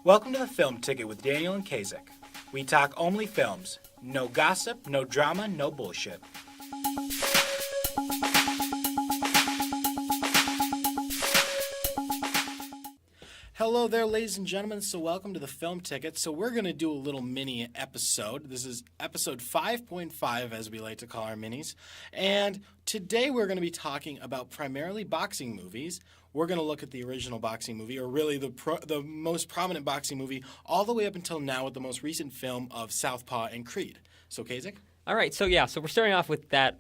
Welcome to the Film Ticket with Daniel and Kazak. We talk only films. No gossip, no drama, no bullshit. Hello there, ladies and gentlemen. So welcome to the Film Ticket. So we're going to do a little mini episode. This is episode 5.5, as we like to call our minis. And today we're going to be talking about primarily boxing movies. We're going to look at the original boxing movie, or really the most prominent boxing movie, all the way up until now with the most recent film of Southpaw and Creed. So, Kazak? All right, so we're starting off with that,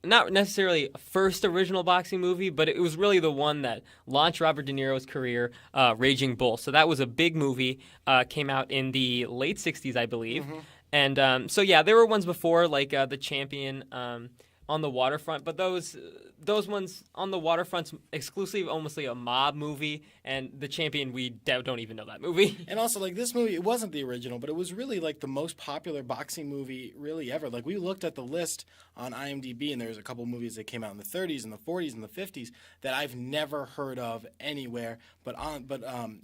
not necessarily a first original boxing movie, but it was really the one that launched Robert De Niro's career, Raging Bull. So that was a big movie, came out in the late 60s, I believe. Mm-hmm. And there were ones before, like The Champion, On the Waterfront, but those ones on the waterfront's exclusively almost like a mob movie, and The Champion, we don't even know that movie. And also, like, this movie, it wasn't the original, but it was really like the most popular boxing movie really ever. Like, we looked at the list on IMDb, and there's a couple movies that came out in the 30s and the 40s and the 50s that I've never heard of anywhere, but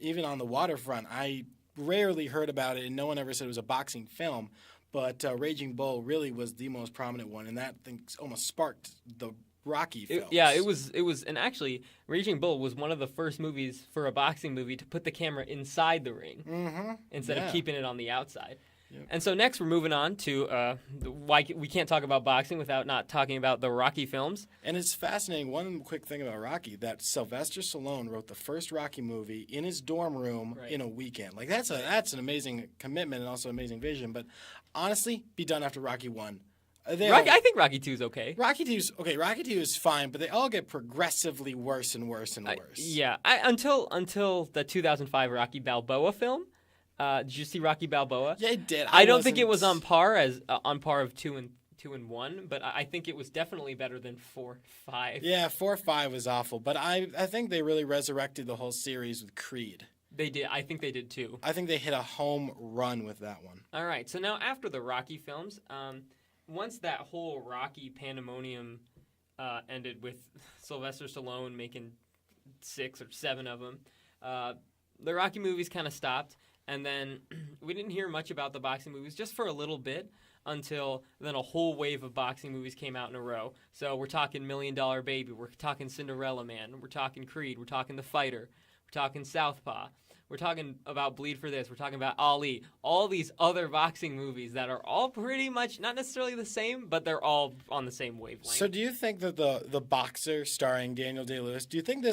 even on the waterfront, I rarely heard about it, and no one ever said it was a boxing film. But Raging Bull really was the most prominent one, and that thing almost sparked the Rocky films. It was, and actually, Raging Bull was one of the first movies for a boxing movie to put the camera inside the ring instead of keeping it on the outside. Yep. And so next we're moving on to why we can't talk about boxing without not talking about the Rocky films. And it's fascinating, one quick thing about Rocky, that Sylvester Stallone wrote the first Rocky movie in his dorm room in a weekend. Like, that's an amazing commitment and also an amazing vision. But honestly, be done after Rocky 1. I think Rocky 2 is okay. Rocky 2 is fine, but they all get progressively worse and worse and worse. Until the 2005 Rocky Balboa film. Did you see Rocky Balboa? Yeah, I did. I don't think it was on par of 2 and 1, but I think it was definitely better than 4, 5. Yeah, 4, 5 was awful, but I think they really resurrected the whole series with Creed. They did. I think they did too. I think they hit a home run with that one. All right. So now after the Rocky films, once that whole Rocky pandemonium ended with Sylvester Stallone making 6 or 7 of them, the Rocky movies kind of stopped. And then we didn't hear much about the boxing movies just for a little bit until then a whole wave of boxing movies came out in a row. So we're talking $1 Million Baby, we're talking Cinderella Man, we're talking Creed, we're talking The Fighter, we're talking Southpaw, we're talking about Bleed for This, we're talking about Ali, all these other boxing movies that are all pretty much not necessarily the same, but they're all on the same wavelength. So do you think that the Boxer starring Daniel Day-Lewis, do you think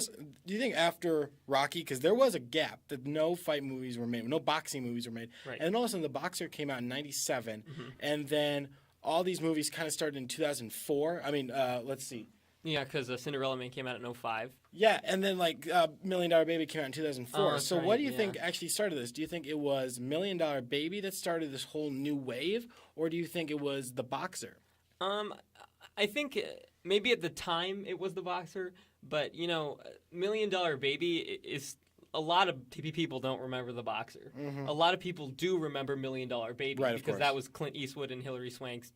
after Rocky, because there was a gap that no fight movies were made, no boxing movies were made, right. And all of a sudden the Boxer came out in 97, and then all these movies kind of started in 2004. I mean, let's see. Yeah, because Cinderella Man came out in 2005. Yeah, and then $1 Million Baby came out in 2004. Oh, so right, what do you think actually started this? Do you think it was $1 Million Baby that started this whole new wave, or do you think it was The Boxer? I think maybe at the time it was The Boxer, but $1 Million Baby is a lot of people don't remember The Boxer. A lot of people do remember $1 Million Baby because that was Clint Eastwood and Hilary Swank's.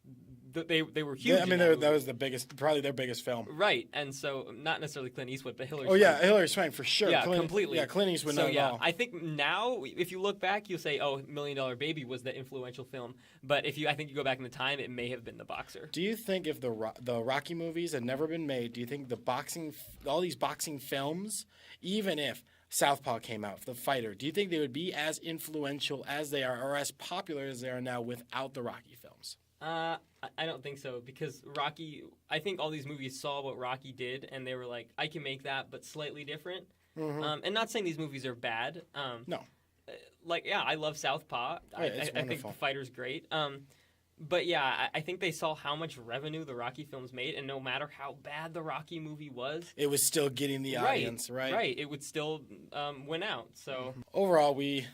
They were huge. Yeah, I mean, that was probably their biggest film. Right, and so not necessarily Clint Eastwood, but Hilary. Oh Swank. yeah, Hilary Swank for sure. Yeah, completely. Yeah, Clint Eastwood. So not at all. I think now, if you look back, you'll say, "Oh, $1 Million Baby was the influential film." But I think you go back in the time, it may have been The Boxer. Do you think if the Rocky movies had never been made, do you think all these boxing films, even if Southpaw came out, The Fighter, do you think they would be as influential as they are, or as popular as they are now without the Rocky films? I don't think so, because Rocky, I think all these movies saw what Rocky did, and they were like, I can make that, but slightly different. And not saying these movies are bad. No. I love Southpaw. I think The Fighter's great. But yeah, I think they saw how much revenue the Rocky films made, and no matter how bad the Rocky movie was, it was still getting the audience, right? Right, it would still win out. So overall, we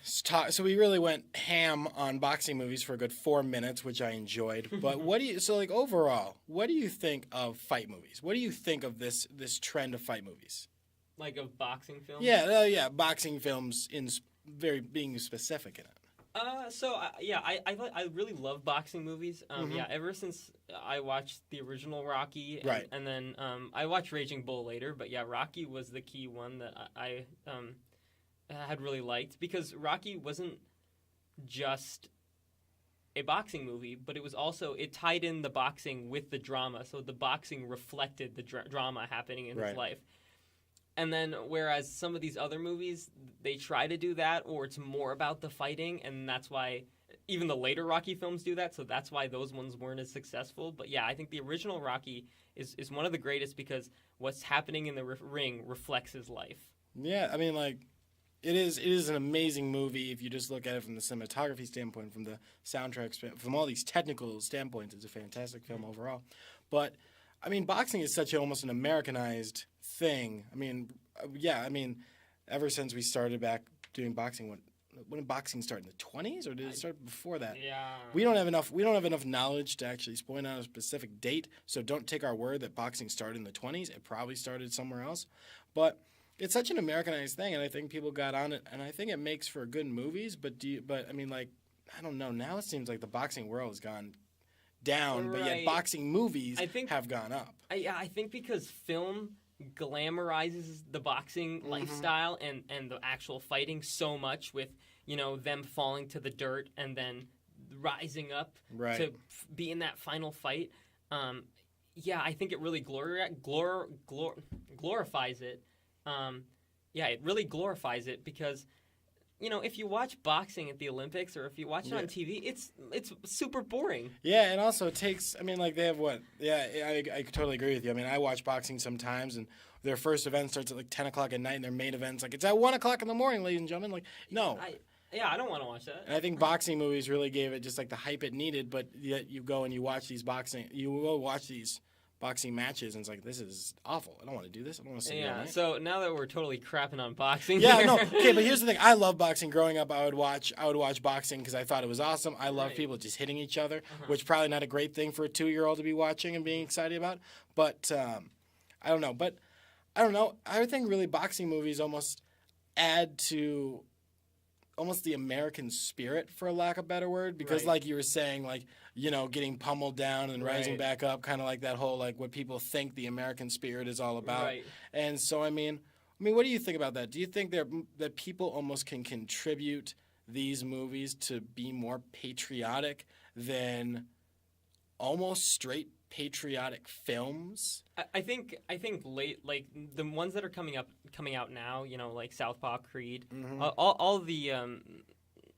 really went ham on boxing movies for a good 4 minutes, which I enjoyed. But overall, what do you think of fight movies? What do you think of this trend of fight movies? Like of boxing films? Yeah, boxing films in being specific in it. I really love boxing movies. Ever since I watched the original Rocky, and then I watched Raging Bull later. But yeah, Rocky was the key one that I had really liked, because Rocky wasn't just a boxing movie, but it was also, it tied in the boxing with the drama, so the boxing reflected the drama happening in his life. And then whereas some of these other movies, they try to do that, or it's more about the fighting, and that's why even the later Rocky films do that, so that's why those ones weren't as successful. But yeah, I think the original Rocky is one of the greatest, because what's happening in the ring reflects his life. Yeah, I mean, like, it is an amazing movie if you just look at it from the cinematography standpoint, from the soundtrack, from all these technical standpoints. It's a fantastic film overall. But, I mean, boxing is such almost an Americanized thing. I mean, ever since we started back doing boxing, when did boxing start, in the 20s, or did it start before that? Yeah. We don't have enough knowledge to actually point out a specific date, so don't take our word that boxing started in the 20s. It probably started somewhere else. But it's such an Americanized thing, and I think people got on it, and I think it makes for good movies. But I mean, like, I don't know. Now it seems like the boxing world has gone down, but yet boxing movies have gone up. I think because film glamorizes the boxing lifestyle and the actual fighting so much, with, you know, them falling to the dirt and then rising up to be in that final fight. I think it really glorifies it. It really glorifies it, because, you know, if you watch boxing at the Olympics, or if you watch it on TV, it's super boring. Yeah, and also it takes, I mean, like, they have what? Yeah, I totally agree with you. I mean, I watch boxing sometimes, and their first event starts at like 10 o'clock at night, and their main event's like, it's at 1 o'clock in the morning, ladies and gentlemen. Like, no. I don't want to watch that. And I think boxing movies really gave it just like the hype it needed, but yet you go and you watch these boxing matches, and it's like, this is awful. I don't want to do this. I don't want to see it. So now that we're totally crapping on boxing, okay, but here's the thing. I love boxing. Growing up, I would watch boxing because I thought it was awesome. I love people just hitting each other, which is probably not a great thing for a 2-year-old to be watching and being excited about. But I don't know. I think really boxing movies almost add to almost the American spirit, for lack of a better word, because like you were saying, like, you know, getting pummeled down and rising back up, kind of like that whole, like, what people think the American spirit is all about. And so, I mean, what do you think about that? Do you think that people almost can contribute these movies to be more patriotic than almost straight patriotic films? I think late, like the ones that are coming out now, you know, like Southpaw, Creed, all the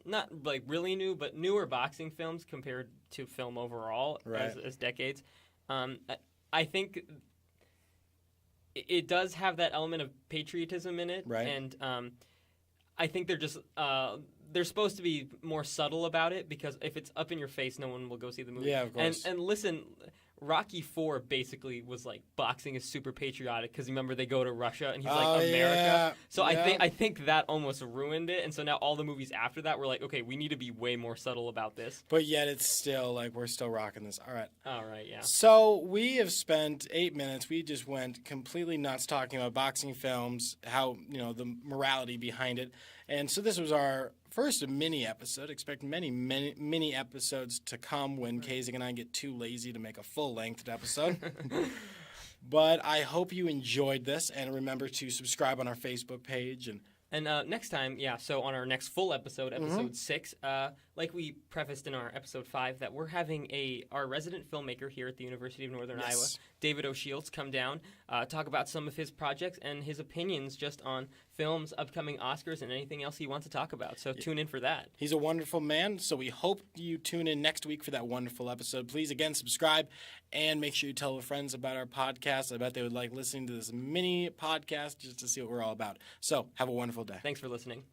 not like really new, but newer boxing films compared to film overall as decades. I think it does have that element of patriotism in it, and I think they're supposed to be more subtle about it, because if it's up in your face, no one will go see the movie. Yeah, of course. And listen, Rocky IV basically was like, boxing is super patriotic, because remember they go to Russia and he's like, America. Yeah. So I think that almost ruined it, and so now all the movies after that were like, okay, we need to be way more subtle about this. But yet it's still like, we're still rocking this. All right, yeah. So we have spent 8 minutes. We just went completely nuts talking about boxing films, how, you know, the morality behind it. And so this was our first mini episode. Expect many mini episodes to come when Kasich and I get too lazy to make a full-length episode. But I hope you enjoyed this, and remember to subscribe on our Facebook page. And next time, so on our next full episode, episode 6, like we prefaced in our episode 5, that we're having our resident filmmaker here at the University of Northern Iowa, David O'Shields, come down, talk about some of his projects and his opinions just on films, upcoming Oscars, and anything else he wants to talk about. So tune in for that. He's a wonderful man, so we hope you tune in next week for that wonderful episode. Please, again, subscribe, and make sure you tell your friends about our podcast. I bet they would like listening to this mini podcast just to see what we're all about. So have a wonderful day. Thanks for listening.